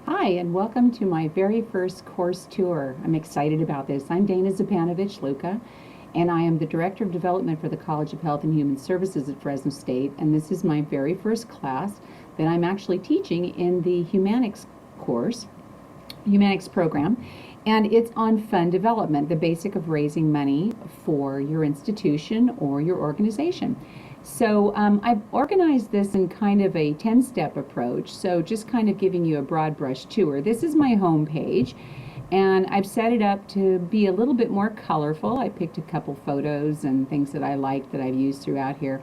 Hi, and welcome to my very first course tour. I'm excited about this. I'm Dana Zupanovich-Luca, and I am the Director of Development for the College of Health and Human Services at Fresno State, and this is my very first class that I'm actually teaching in the Humanics program, and it's on fund development, the basic of raising money for your institution or your organization. So I've organized this in kind of a 10-step approach, so just kind of giving you a broad brush tour. This is my home page, and I've set it up to be a little bit more colorful. I picked a couple photos and things that I like that I've used throughout here.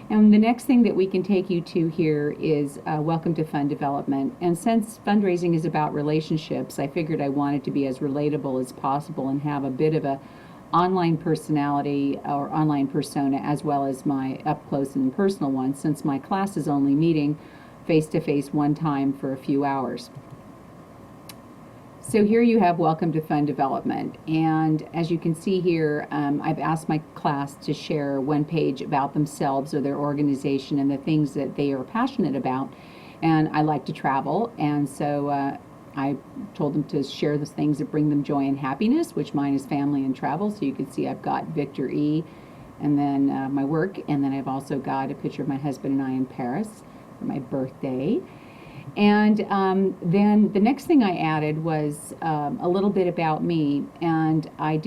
And the next thing that we can take you to here is Welcome to Fund Development. And since fundraising is about relationships, I figured I wanted to be as relatable as possible and have a bit of a online personality or online persona as well as my up close and personal one, since my class is only meeting face to face one time for a few hours. So here you have Welcome to Fund Development, and as you can see here, I've asked my class to share one page about themselves or their organization and the things that they are passionate about. And I like to travel, and so I told them to share the things that bring them joy and happiness, which mine is family and travel. So you can see I've got Victor E, and then my work, and then I've also got a picture of my husband and I in Paris for my birthday. And then the next thing I added was a little bit about me, and I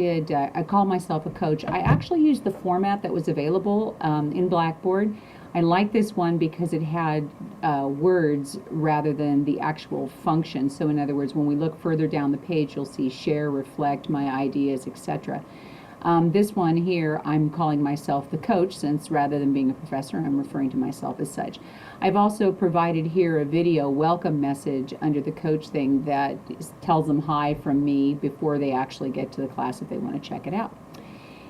call myself a coach. I actually used the format that was available in Blackboard. I like this one because it had words rather than the actual function. So in other words, when we look further down the page, you'll see share, reflect, my ideas, etc. This one here, I'm calling myself the coach, since rather than being a professor, I'm referring to myself as such. I've also provided here a video welcome message under the coach thing that tells them hi from me before they actually get to the class if they want to check it out.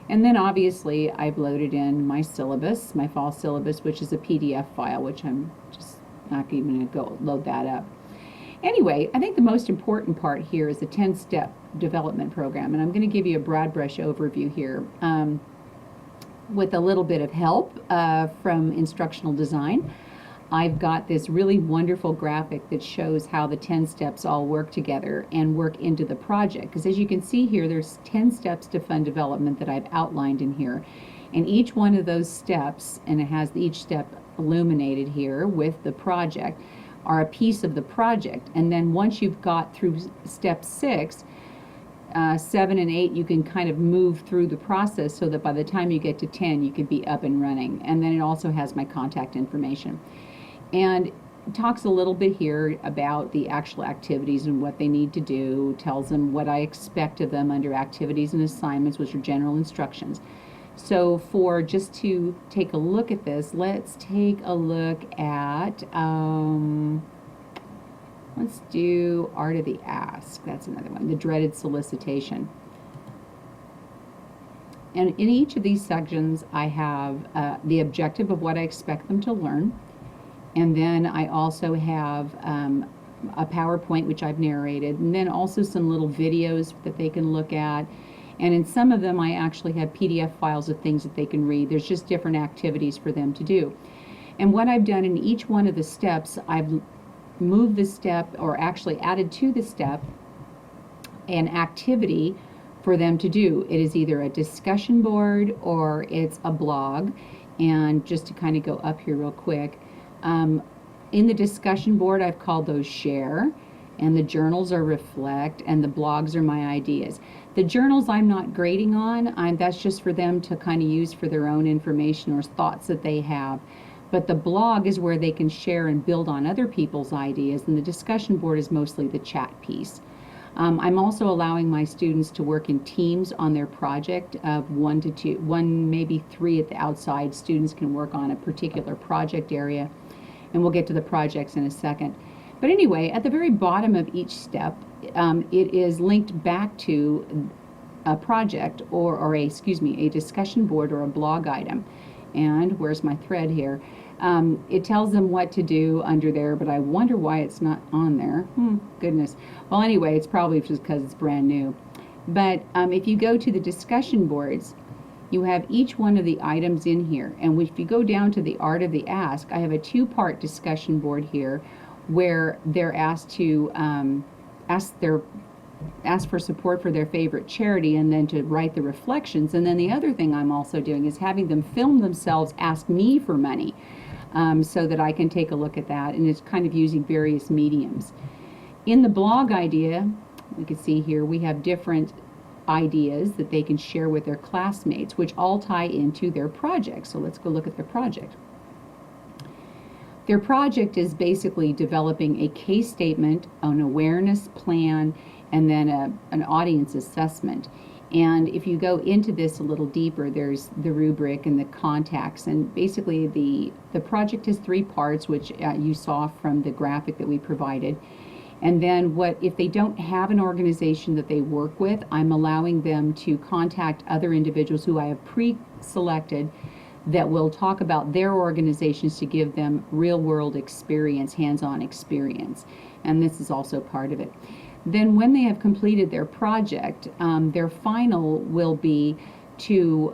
And then obviously I've loaded in my syllabus, my fall syllabus, which is a PDF file, which I'm just not even going to go load that up. Anyway, I think the most important part here is the 10-step development program, and I'm going to give you a broad brush overview here with a little bit of help from instructional design. I've got this really wonderful graphic that shows how the 10 steps all work together and work into the project. Because as you can see here, there's 10 steps to fund development that I've outlined in here. And each one of those steps, and it has each step illuminated here with the project, are a piece of the project. And then once you've got through step 6, 7 and 8, you can kind of move through the process so that by the time you get to 10, you could be up and running. And then it also has my contact information. And it talks a little bit here about the actual activities and what they need to do, tells them what I expect of them under activities and assignments, which are general instructions. So for just to take a look at this, let's take a look at, let's do Art of the Ask. That's another one, the dreaded solicitation. And in each of these sections, I have the objective of what I expect them to learn. And then I also have a PowerPoint, which I've narrated, and then also some little videos that they can look at. And in some of them, I actually have PDF files of things that they can read. There's just different activities for them to do. And what I've done in each one of the steps, I've moved the step, or actually added to the step, an activity for them to do. It is either a discussion board or it's a blog. And just to kind of go up here real quick, in the discussion board, I've called those share, and the journals are reflect, and the blogs are my ideas. The journals I'm not grading on, that's just for them to kind of use for their own information or thoughts that they have. But the blog is where they can share and build on other people's ideas, and the discussion board is mostly the chat piece. I'm also allowing my students to work in teams on their project of 1 to 2, 1 maybe 3 at the outside. Students can work on a particular project area, and we'll get to the projects in a second. But anyway, at the very bottom of each step, it is linked back to a project or a discussion board or a blog item. And where's my thread here? It tells them what to do under there, but I wonder why it's not on there. Goodness. Well, anyway, it's probably just because it's brand new. But if you go to the discussion boards, you have each one of the items in here. And if you go down to the Art of the Ask, I have a 2-part discussion board here where they're asked to ask for support for their favorite charity and then to write the reflections. And then the other thing I'm also doing is having them film themselves ask me for money, so that I can take a look at that. And it's kind of using various mediums. In the blog idea, we can see here we have different ideas that they can share with their classmates, which all tie into their project. So let's go look at their project. Their project is basically developing a case statement, an awareness plan, and then an audience assessment. And if you go into this a little deeper, there's the rubric and the contacts. And basically the project has 3 parts, which you saw from the graphic that we provided. And then if they don't have an organization that they work with, I'm allowing them to contact other individuals who I have pre-selected that will talk about their organizations to give them real-world experience, hands-on experience. And this is also part of it. Then when they have completed their project, their final will be to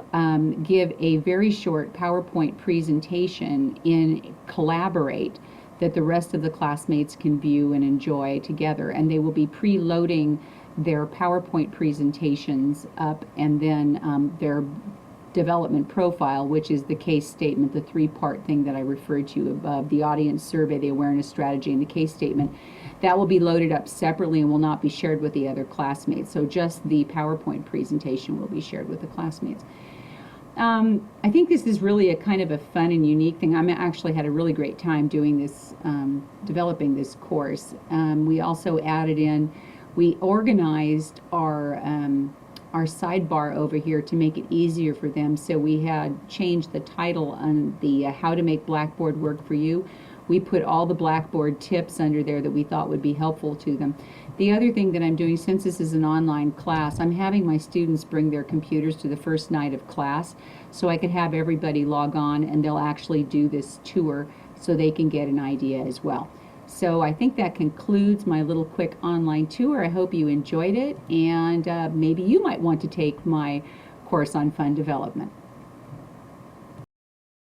give a very short PowerPoint presentation in Collaborate that the rest of the classmates can view and enjoy together. And they will be preloading their PowerPoint presentations up, and then their development profile, which is the case statement, the 3-part thing that I referred to above, the audience survey, the awareness strategy, and the case statement. That will be loaded up separately and will not be shared with the other classmates. So just the PowerPoint presentation will be shared with the classmates. I think this is really a kind of a fun and unique thing. I actually had a really great time doing this, developing this course. We also added in, we organized our sidebar over here to make it easier for them. So we had changed the title on the How to Make Blackboard Work for You. We put all the Blackboard tips under there that we thought would be helpful to them. The other thing that I'm doing, since this is an online class, I'm having my students bring their computers to the first night of class so I can have everybody log on and they'll actually do this tour so they can get an idea as well. So I think that concludes my little quick online tour. I hope you enjoyed it, and maybe you might want to take my course on fund development.